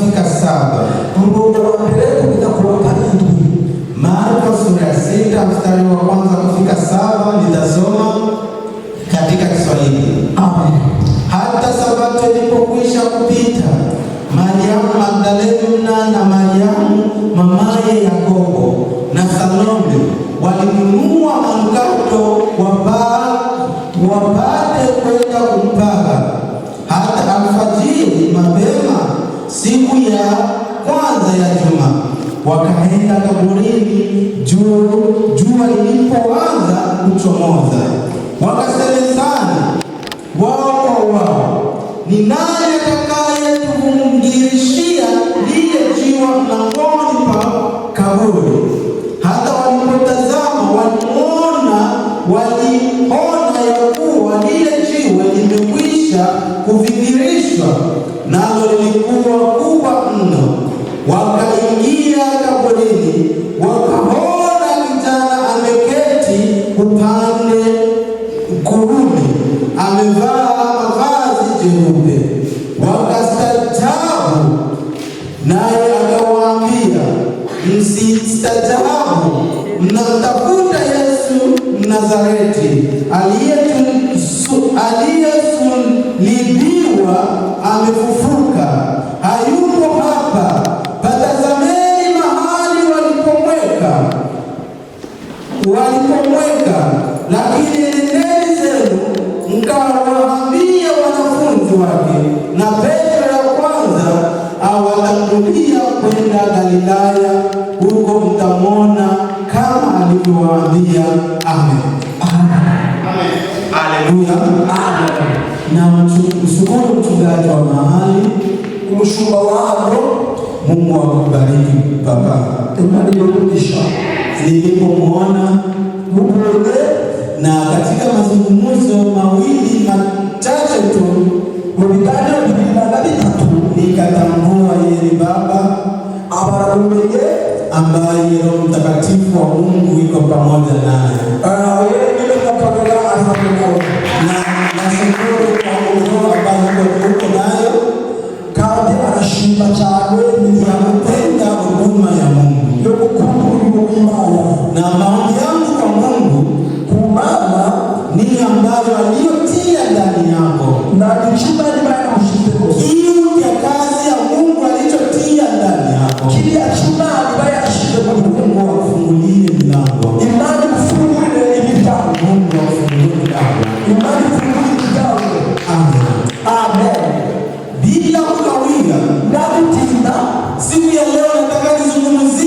kufika 7. Umurongo wa mbere kugeza ku wa karindwi. Marko sura ya 6 mstari wa kwanza kufika 7 nitasoma katika Kiswahili. Amen. Hata Sabato ilipokwisha kupita, Mariamu Magdalena na Mariamu mamaye Yakobo na Salome walinunua manukato wapate kwenda kumpaka. Hata alfajiri mapema siku ya kwanza ya juma wakaenda kaburini jua lilipoanza kuchomoza. Wakasemezana wao kwa wao, ni nani atakayetuvungirishia lile jiwe mlangoni pa kaburi? Hata walipotazama waliona ya kuwa lile jiwe limekwisha kuvingirishwa, nalo lilikuwa kubwa mno. Wakaingia kaburini, wakaona kijana ameketi upande kuume, amevaa mavazi jeupe. Wakastaajabu, naye akawaambia, msistaajabu, mnamtafuta Yesu Mnazareti aliyesulubiwa. Amefufuka, hayupo hapa. Patazameni mahali walipomweka. Lakini nendeni zenu mkawaambie wanafunzi wake, na Petro ya kwanza awatangulia kwenda Galilaya, huko mtamwona kama alivyowaambia. Amen. Amen. Haleluya. Amen. Na mshukuru mchungaji wa mahali, umushumba wako. Mungu akubariki baba. Tunakurudisha. Nilipomwona Mungu na katika mazungumzo mawili machache tu mubigano bibiri na bitatu nikatambua yeye ni baba abaramumenye ambaye Roho Mtakatifu wa Mungu iko pamoja naye. Yeye ndiye mtakatifu anapokuwa. Na nashukuru kwa Mungu ambaye uko nayo, kandi anashimba cyane ya kupenda huduma ya Mungu. Yo gukunda Imana. Na maombi yangu kwa Mungu kumana ni ambayo aliyotia ndani yako, na kichuma Imana mshiteko. Kiu ya kazi ya Mungu alichotia ndani yako. Kile chuma Imana mshiteko. Mungu afungulie milango. Imani kufungulie milango. Mungu afungulie milango. Imani kufungulie milango. Amen. Amen. Bila kukawia, na kutinda, siku ya leo nataka nizungumzie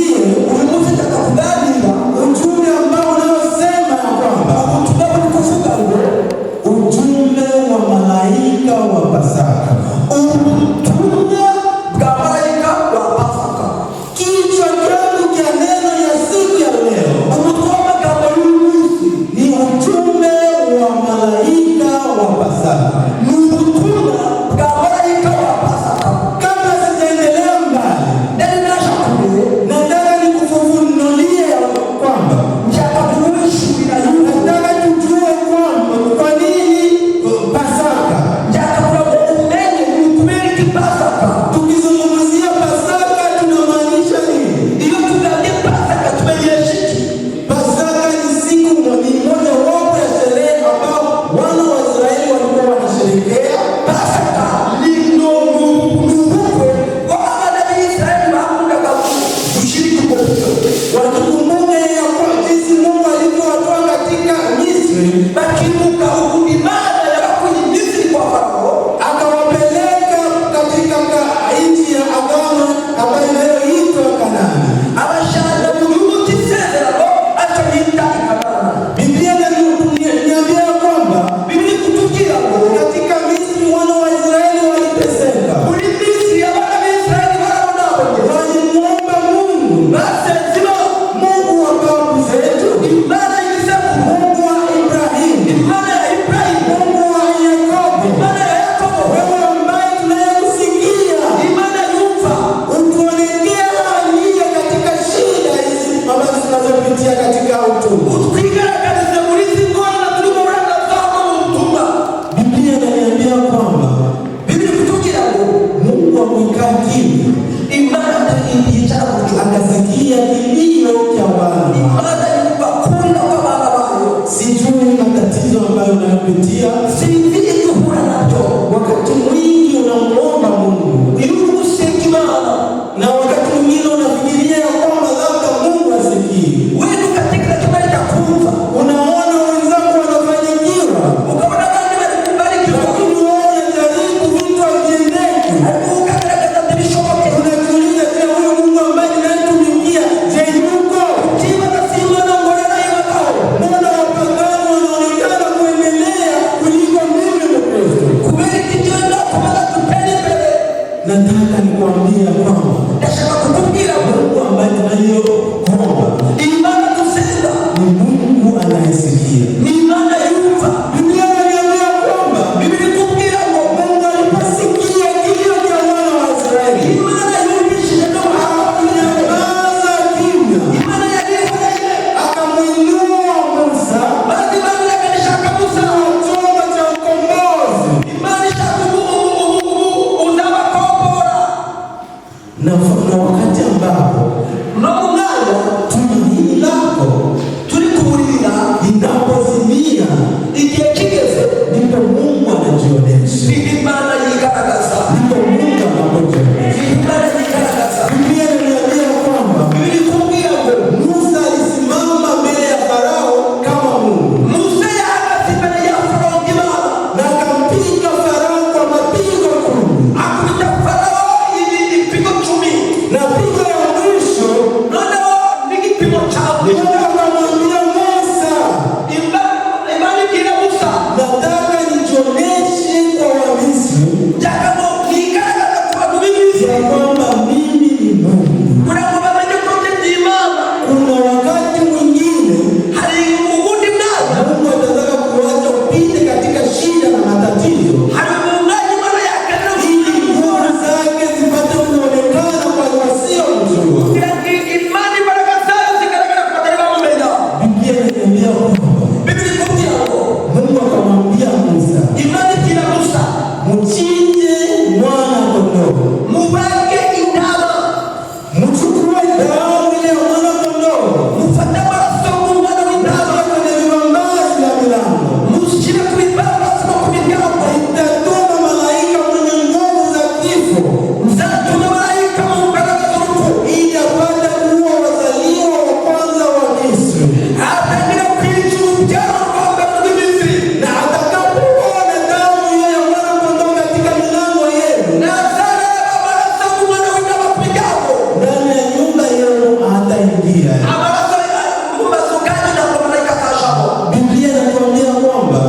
Na wakati mwingine unafikiria ya kwamba labda Mungu asikii. Wewe katika kibali cha kuumba. Unaona wenzako wanafanikiwa. Ukaona wale walikubarikiwa. Lakini wewe unajaribu vitu haviendeki. Ukaangalia dirisha wote. Unajiuliza, je, huyo Mungu ambaye ninayemtumikia, je, yuko? Jibu na simu na ngora na hiyo makao. Mbona wapagani wanaonekana kuendelea kuliko mimi Mkristo? Kubali kitendo kwa tupende mbele. Nataka nikwambie kwamba Nasema kukumbira Mungu ambaye tunayoomba imani tusema ni Mungu anayesikia. ni imani yumva. Biblia inaniambia kwamba Biblia kumbira Mungu aliposikia kilio cha wana wa Israeli, imani yumbishi ndio hakunyamaza kimya, imani ya Mungu akamwinua Musa basi bali akanisha kabisa chombo cha ukombozi. imani shakubu uzama kopora Na wakati ambapo n'umwana tumaini lako turi kuburira linapozimia, igihe kigeze ndipo Mungu anajionyesha, imana yigaragaza ndipo Mungu anapojionyesha. imana yigaragaza. Biblia inaniambia kwamba Biblia kumbira ngo Musa alisimama mbele ya Farao kama Mungu Musa yahagaze imbere ya Farao ng'Imana na akampiga Farao kwa mapigo 10, akubita Farao ibipigo 10 na pigo ya mwisho noneho n'igipimo cyawe Mungu akamwambia Musa, imana ibwira Musa nataka nijionyeshe kwa Wamisri byagamo nigaragaza ku bantu b'Imisiri ya kwamba mimi ni Mungu. kugira ngo bamenye ko ndi Imana. Kuna wakati mwingine Hari ubundi mwana Mungu atataka kuacha upite katika shida na matatizo hari umwanya Imana yakenera ili nguvu zake zipate kuonekana kwa wasiomjua. kugira ngo Imana imbaraga zayo zigaragara ku batari bamumenya. Biblia inaniambia kwamba Biblia kumbira ngo Mungu akamwambia Musa, Imana ibwira Musa mchinje mwana kondoo, mubage intama mchukue damu ile ya mwana kondoo, mufate amaraso y'umwana w'intama kwenye vibambazi vya milango, mushyire ku bibambasi no ku miryango. nitatuma malaika mwenye nguvu za kifo Nzatuma marayika mu mbaraga z'urupfu ili apate kuua wazaliwa wa kwanza wa Misri, atangira kwica urubyaro rwa mbere rw'Imisiri. na atakapoona damu hiyo ya mwana kondoo katika milango yenu, Nazareba amaraso y'umwana w'intama ku miryango. ndani ya nyumba yenu hataingia. Amaraso mu mazu ganyu ntabwo marayika azajamo. Biblia inatuambia kwamba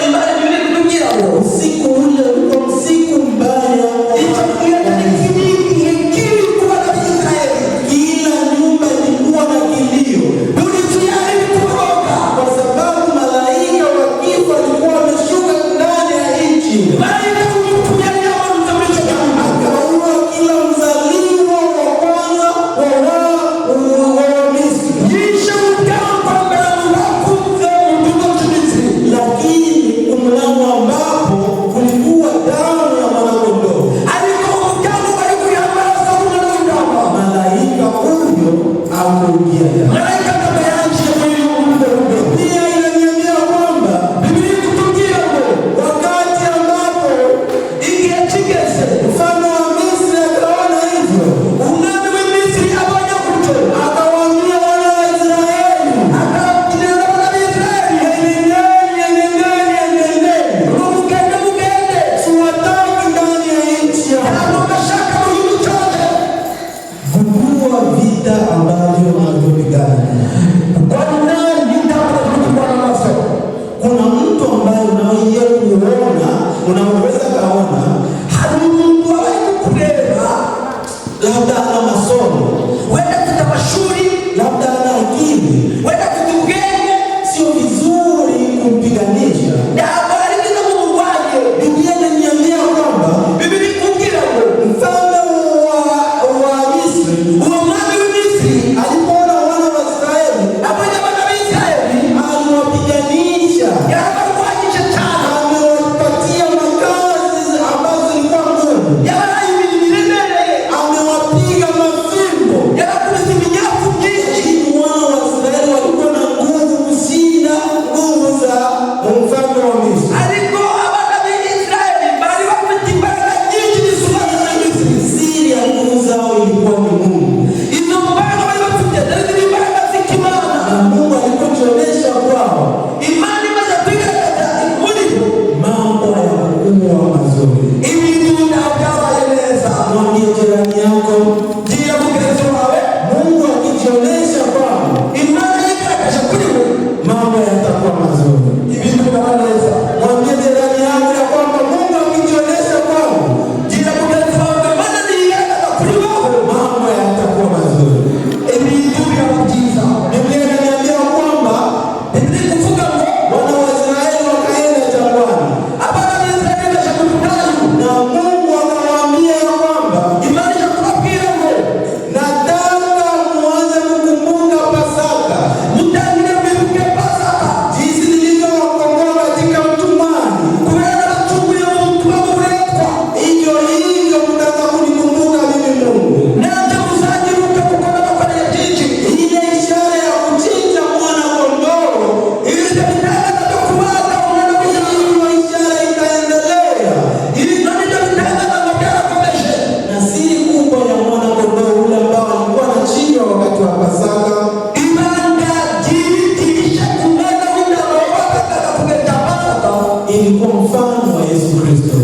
Imana ibiri kutubwira ngo usiku ule ulikuwa usiku mbaya. icyo gihe cyari kibi ku bana b'Isirayeli. Kila nyumba ilikuwa na kilio, Buri nzu yari iri kuboroga. kwa sababu malaika wa kifo walikuwa wameshuka ndani ya nchi, Marayika w'urupfu yari yamanutse muri icyo gihugu. akaua kila mzaliwa wa kwanza wa Misri. Yishe urubyaro rwa mbere mu bakunze mu gihugu cy'Imisiri. Lakini kumlango ambapo kulikuwa damu ya mwanakondoo, Ariko umuryango bari kuriha amaraso y'umwana w'intama. malaika huyo hakuingia ndani. Marayika ntabwo yaje muri ubwo buryo. Biblia inaniambia kwamba Biblia ikutubwira ngo wakati ambapo igihe kigeze mfalme wa Misri akaona hivyo, umwami w'Imisiri abonye gutyo akawaambia wana wa Israeli, akabwira abana b'Isirayeli enendeni, mugende siwataki ndani ya nchi yao. ntabwo bashaka mu gihugu cyose. Gundua vita ambavyo wanavyopigana. Bwana nitapata kuchukua nafasi. Kuna mtu ambaye unaweza kuona, unaweza kaona Hari umuntu wabaye kureba labda ana masomo, wenda afite amashuri labda ana akili, wenda afite ubwenge sio vizuri kumpiganisha. ntabwo ari byiza mu murwanye. Biblia inaniambia kwamba Biblia ikubwira ngo mfalme wa Misri uwo mwami w'Imisiri alipoona wana wa Israeli abonye abana b'Isirayeli aliwapiganisha, yarabarwanyije cyane. amewapatia makazi ambazo zilikuwa ngumu, Yabahaye imirimo iremereye. amewapiga ilikuwa ni Mungu. Izo mbaraga bari bafite zari imbaraga z'Imana. Na Mungu alipojionyesha kwao, Imana imaze kwigaragaza muri bo, mambo yakakuwa mazuri. ibintu byabaye neza. Mwambie jirani yako, Gira mugenzi wawe, Mungu akijionyesha kwao, Imana yigaragaje kuri we, mambo yatakuwa mazuri. ibintu byaba neza. Mwambie jirani yako ya kwamba Mungu akijionyesha kwao, Gira mugenzi wawe, Imana niyigaragaza kuri wowe, mambo yatakuwa mazuri. ibintu byaba byiza. Biblia inaniambia kwamba Biblia kuvuga ngo wana wa Israeli wakaenda jangwani, abana b'Israeli baje mu butayu, na Mungu akawaambia ya kwamba Imana ije kubabwira ngo nataka muanze kukumbuka Pasaka, mutangire mwibuke Pasaka, jinsi nilivyowakomboa katika utumwani. kubera nabacunguye mu butumwa bw'uburetwa. Hivyo hivyo mtaweza kunikumbuka mimi Mungu. Nanjye muzanyibuke kuko nabakoreye byinshi. Ile ishara ya kuchinja mwana kondoo, Ibyo bitangaza byo kubaga umwana w'intama, hiyo ishara itaendelea. ibyo nibyo bitangaza ngo byarakomeje. Na siri kubwa ya mwana kondoo ule ambao alikuwa anachinjwa wakati wa Pasaka Ibanga ryibitisha ku mwana w'intama wabagaga kugeza Pasaka, ilikuwa mfano wa Yesu Kristo,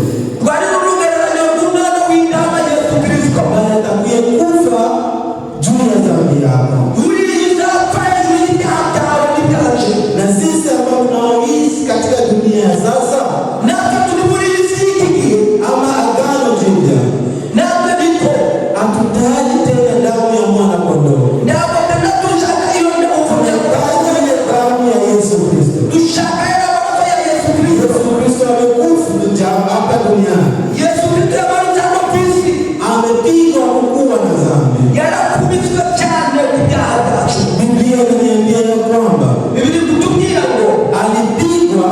rwari n'urugererane rw'umwana w'intama Yesu Kristo, ambaye atakuye kufa juu ya dhambi yako. uriya uzapfa hejuru y'ibyaha byawe n'ibyaje. Na sisi ambao tunaoishi katika dunia ya sasa, Natwe turi muri iyi si y'iki gihe, ama agano jipya, natwe niko hatutaji tena damu ya mwana kondoo, ntabwo tena dushaka iyo ndavuga, tunahitaji ile damu ya Yesu Kristo. dushaka ya maboko ya Yesu Kristo. Yesu Kristo amekufa hapa duniani, Yesu Kristo yamanutse hano ku isi, amepigwa kukuwa na dhambi. yarakubiswe cyane ku byaha byacu. Biblia inaniambia ya kwamba Bibiri kutubwira ngo alipigwa,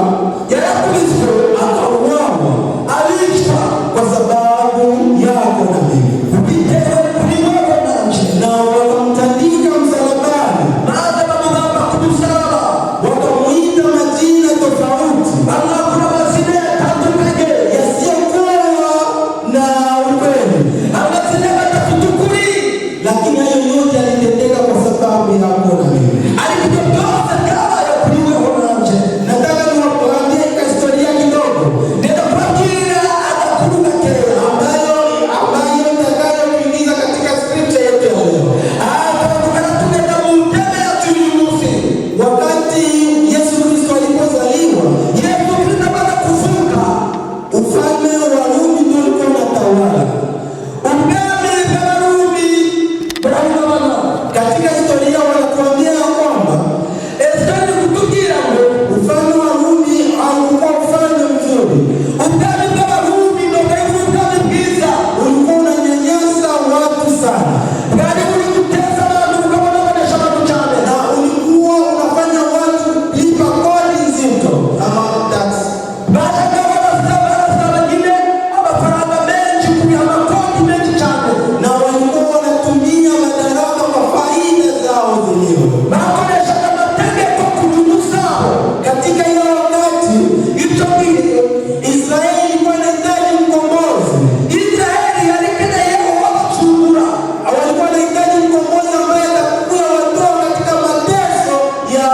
yarakubiswe, akauawa aricwa kwa sababu yako na mimi, bitewe kuri wowe nanje, na wakamtandika msalabani, maze bamubamba ku musaraba, wakamuita majina tofauti bamwakura amazina yatandukanye, yasiyokuwa na ukweli, amazina badafite ukuri, lakini hayo yote yalitendeka kwa sababu yako na mimi. ariko ibyo byose byabaye kuri wewe nanje. Nataka niwaambie historia kidogo Ndenda kubabwira agakuru gakeya ambayo itakayokuingiza katika scripture yetu ya leo. tukana tugenda mu ntebe yacu y'uyu munsi. Wakati Yesu Kristo alipozaliwa, Yesu Kristo amaze kuvuka, ufalme wa Rumi ndio ulikuwa unatawala. ubwami bw'Abarumi burahungabana. Katika historia wanatuambia ya kwamba Ese ni kutubwira ngo ufalme wa Rumi haukuwa ufalme mzuri, ubwami bw'Abarumi ntabwo ari ubwami bwiza, ulikuwa unanyanyasa watu sana, bwari buri guteza abantu bukabonabonesha abantu cyane, na ulikuwa unafanya watu lipa kodi nzito ama tax. bajaga barasaba nyine amafaranga menshi kuriha amakoti menshi cyane, Na walikuwa wanatumia madaraka kwa faida zao zenyewe. bakoreshaga amategeko ku nyungu zabo. Katika hiyo wakati Ibyo gihe Israeli ilikuwa inahitaji mkombozi, Israeli yari ikeneye uwabacungura, walikuwa wanahitaji mkombozi ambaye atakuwa watoa katika mateso ya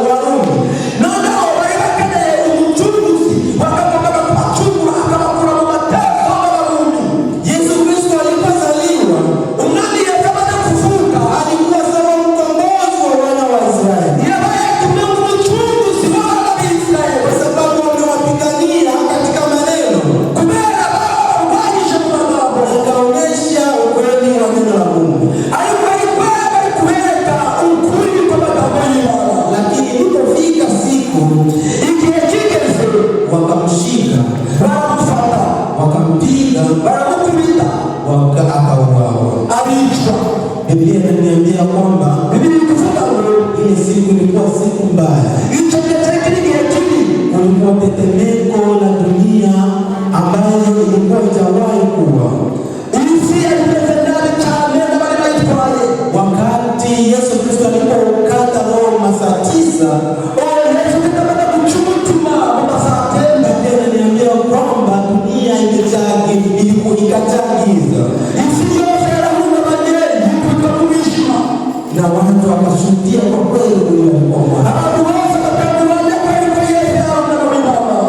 Warumi. noneho bari bakeneye umucunguzi bakagombaga kubacungura akabakura mu mateso y'Abarumi. Yesu Kristo alipozaliwa Umwami Yesu amaze kuvuka, alikuwa sawa mkombozi wa wana wa Israeli, yabaye kumwe nk'umucunguzi w'abana b'Isirayeli, kwa sababu wamewapigania katika maneno, kubera barwanyije mu magambo, akaonyesha ukweli wa neno la Mungu. ariko bari kubereka ukuri kw'amagambo y'Imana. Lakini ilipofika siku Igihe kigeze wakamshika, baramufata, wakampiga, baramukubita, akauawa. aricwa. Biblia inaniambia kwamba Bibiri kuvuga ngo ile siku ilikuwa siku mbaya, icyo gihe cyari kiri igihe kibi, kulikuwa tetemeko la dunia ambayo ilikuwa haijawahi kuwa. isi yari imeze nabi cyane n'abari bayitwaye. Wakati Yesu Kristo alipokata roho masaa 9, Yesu Kristo amaze guca umutima mu masaa 9, Biblia inaniambia kwamba dunia ikajaa giza. isi kushuhudia kwa kweli huyu alikuwa Bwana.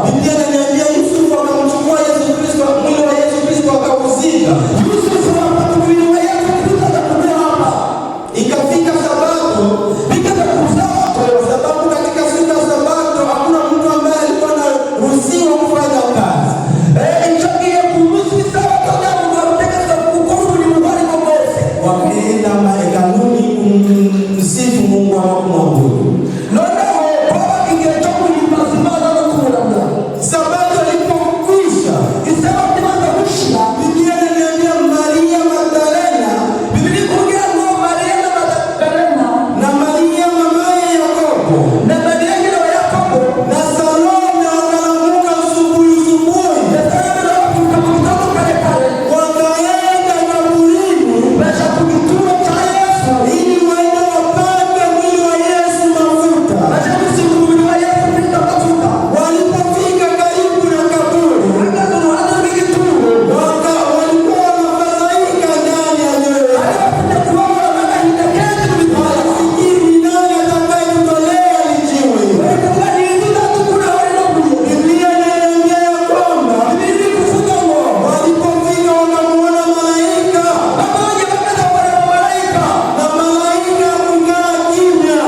Biblia inaniambia Yusufu akamchukua Yesu Kristo, mwili wa Yesu Kristo akauzika. Ikafika Sabato, sababu katika siku ya Sabato hakuna mtu ambaye alikuwa anaruhusiwa kufanya kazi. Wakaenda hekaluni kumsifu Mungu na kumwabudu. Sabato ilipokwisha, Biblia inaniambia Maria Magdalena na Maria mamaye Yakobo na Salome wakalamuka asubuhi, wakaenda kaburini ili waende wapake mwili wa Yesu mafuta. Walipofika karibu na kaburi, walikuwa wanafadhaika ndani ya mioyo yao. Walifikiri ni nani atakayetutolea lijiwe. Biblia inaniambia ya kwamba walipofika wakamuona malaika, na malaika kukaa kimya.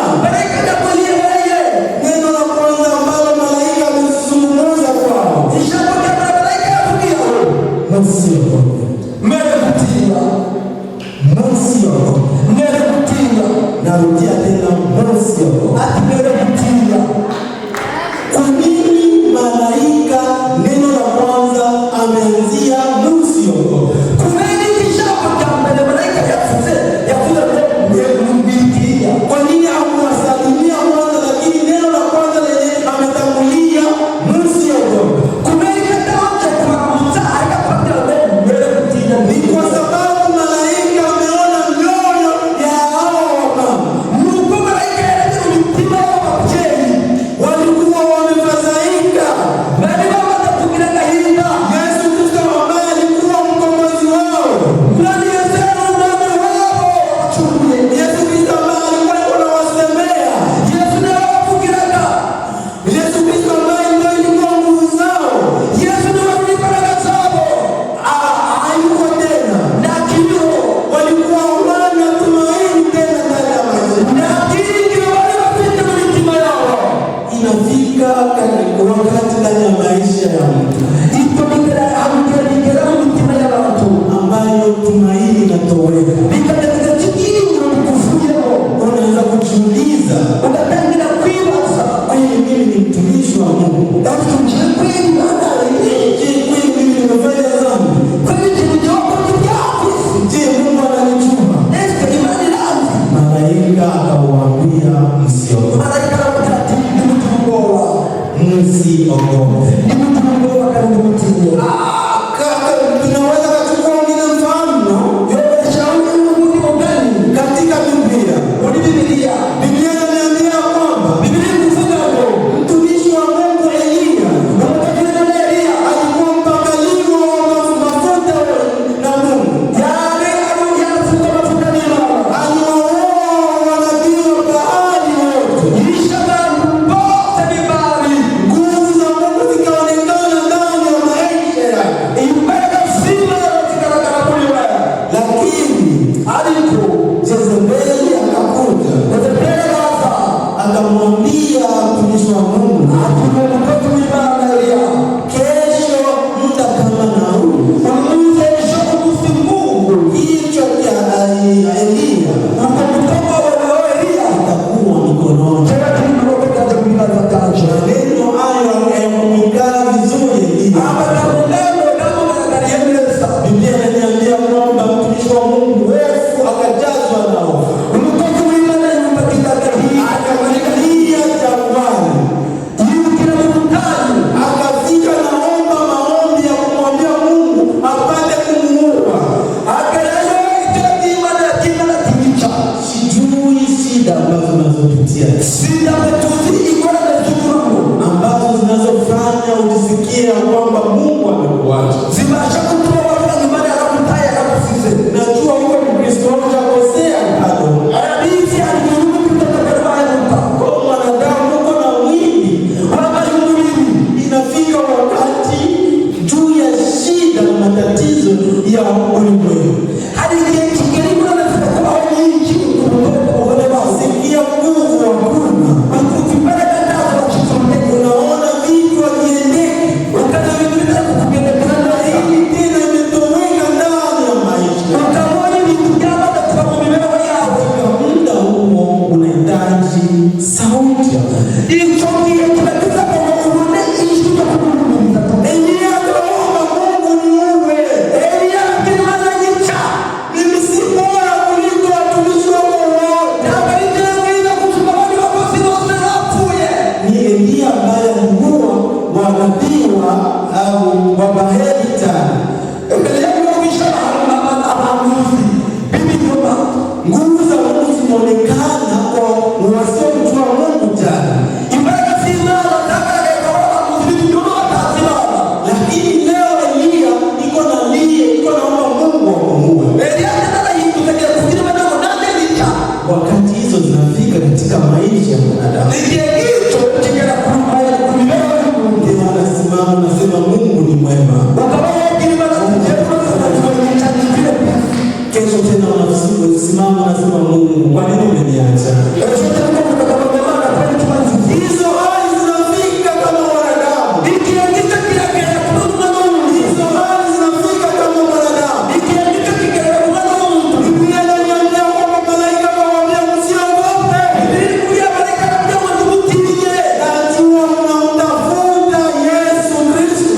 Neno la kwanza ambalo malaika alizungumza kwao, narudia tena, kwa nini malaika neno la kwanza ameanzia msiogope? Kwa nini hakuwasalimia kwanza, lakini neno la kwanza lenye ametangulia msiogope? Ni kwa sababu malaika ameona mioyo ya hao wamama. Walikuwa wamefadhaika. Yesu Kristo ambaye alikuwa mkombozi wao, Yesu Kristo ambaye alikuwa anawasemea, Yesu Kristo ambaye ndio ilikuwa nguvu zao, hayuko tena. Walikuwa hawana tumaini tena ndani ya maisha. Inafika wakati ndani ya maisha ya mtu ambayo tumaini inatoweka. Unaanza kujiuliza, kweli mimi ni mtumishi wa Mungu? Je, kweli mimi nimefanya dhambi? Je, Mungu ananijua? Malaika akawaambia msiogope. Tunaweza kuchukua mwingine mfano katika Biblia. Biblia inaniambia kwamba mtumishi wa Mungu Elia alikuwa mpakaliwa wa mafuta na Mungu. Aliwaoa wanabii wa Baali wote. Nguvu za Mungu zikaonekana ndani ya maisha yake. Lakini Jezebeli akakuja akamwambia mtumishi wa Mungu, kesho muda kama na huu kichwa cha Elia atakuwa mikononi. Maneno hayo yamekaa vizuri. Biblia inaniambia kwamba mtumishi wa Mungu wefu akajazwa na hofu, akaingia jangwani, akafika naomba maombi ya kumwambia Mungu apate kumuua. Sijui shida ambazo unazopitia, ambazo zinazofanya ujisikie kwamba Mungu amekuacha. Najua wewe ni Mkristo, hujakosea bado. tena unasimama unasema Mungu, kwa nini umeniacha? Hizo hali zinafika kama wanadamu. Hizo hali zinafika kama wanadamu. Biblia inaniambia kwamba malaika akamwambia msiogope. Najua mnamtafuta Yesu Kristo.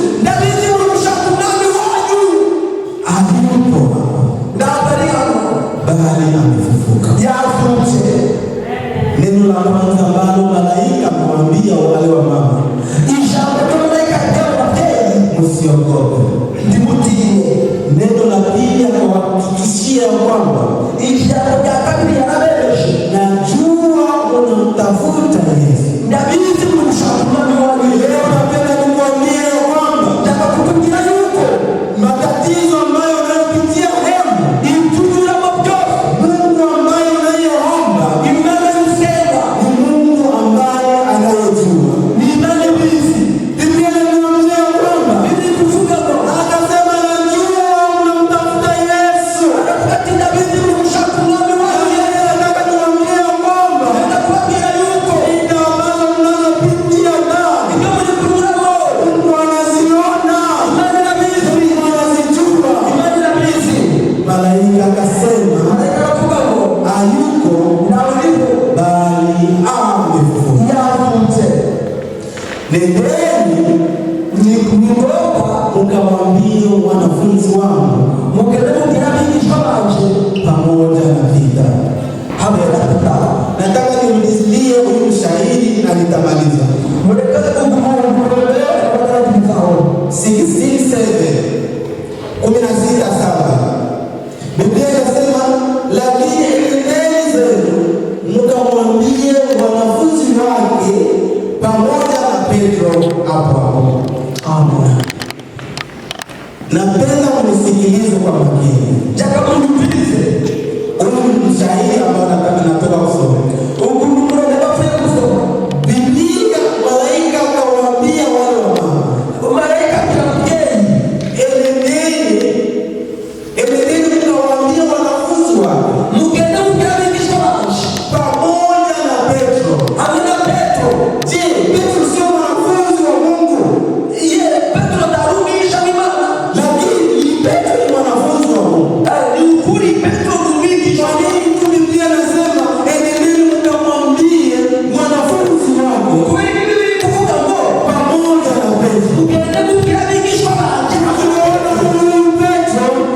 Bali amefufuka. Neno la kwanza ambalo malaika akamwambia wale wa mama, msiogope. Neno la pili akawahakikishia kwamba najua unamtafuta Yesu. Leo napenda kukuambia kwamba matatizo ambayo unayopitia Mungu ambaye unayeomba ni Mungu ambaye anayejua. Biblia inaniambia kwamba akasema najua unamtafuta Yesu. Nataka niwaambie kwamba shida ambazo mnazopitia ndani Mungu anaziona, Mungu anazijua. Malaika akasema hayuko bali amefufuka. Nendeni mkawaambie wanafunzi wangu pamoja na Peter. Nataka nimalizie huyu shahidi na nitamaliza. 16:7 Biblia inasema lakini enendeni zenu mkamwambie wanafunzi wake pamoja na Petro hapo. Amen. Napenda unisikilize kwa makini. Huyu mshahidi ambao natoka kusoma. Biblia malaika akawaambia wale wa mama, enendeni mkawaambie wanafunzi wake pamoja na Petro. Je, Petro sio mwanafunzi wa Mungu? Lakini Petro ni mwanafunzi wa Mungu. Kwa nini tu Biblia inasema enendeni mkamwambie wanafunzi wake pamoja na Petro?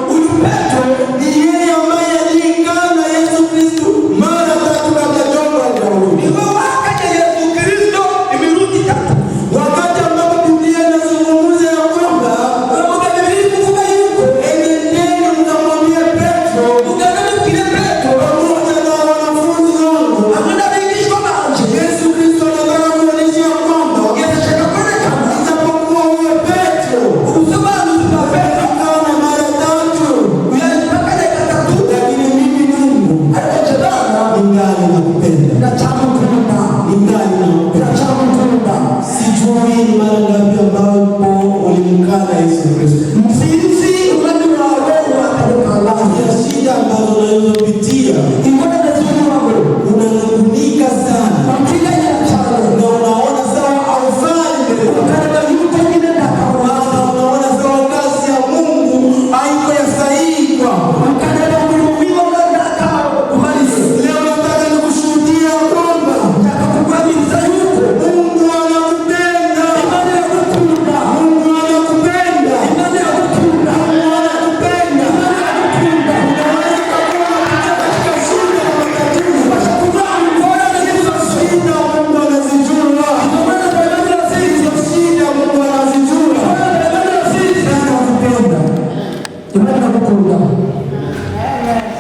Huyu Petro ni yeye ambaye alikana Yesu Kristo mara 3 kabla John hajarudi. Wakati ambapo Biblia inazungumza ya kwamba enendeni mkamwambie Petro pamoja na wanafunzi wangu. Yesu Kristo anataka kuonyesha kwamba ijapokuwa huyo Petro alikana mara 3, lakini mimi Mungu ningali nakupenda. Sijui mara ngapi ambapo ulimkana Yesu Kristo. Ya shida ambazo unazopitia unanungunika sana na unaona sawa haufai mbele unaona sawa kazi ya Mungu haiko ya sahihi kwako. Leo nataka nikushuhudia kwamba Mungu anakupenda. Mungu anakupenda.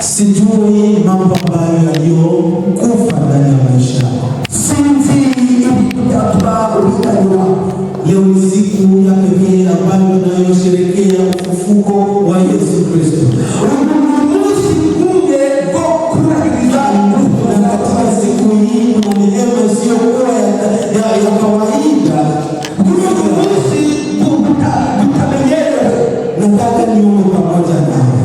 Sijui mambo ambayo yaliyokufa ndani ya maisha yako. Leo ni siku ya pekee ambayo tunayosherehekea ufufuko wa Yesu Kristo. Na katika siku hii kuna neema isiyokuwa ya kawaida. Nataka niombe pamoja nawe.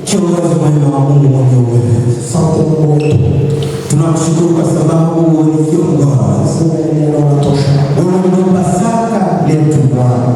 Kiongozi mwema wa Mungu mwenye uwezo, asante Mungu wetu, tunakushukuru kwa sababu ni kiongozi. unatosha. Wewe ndio Pasaka letu Bwana.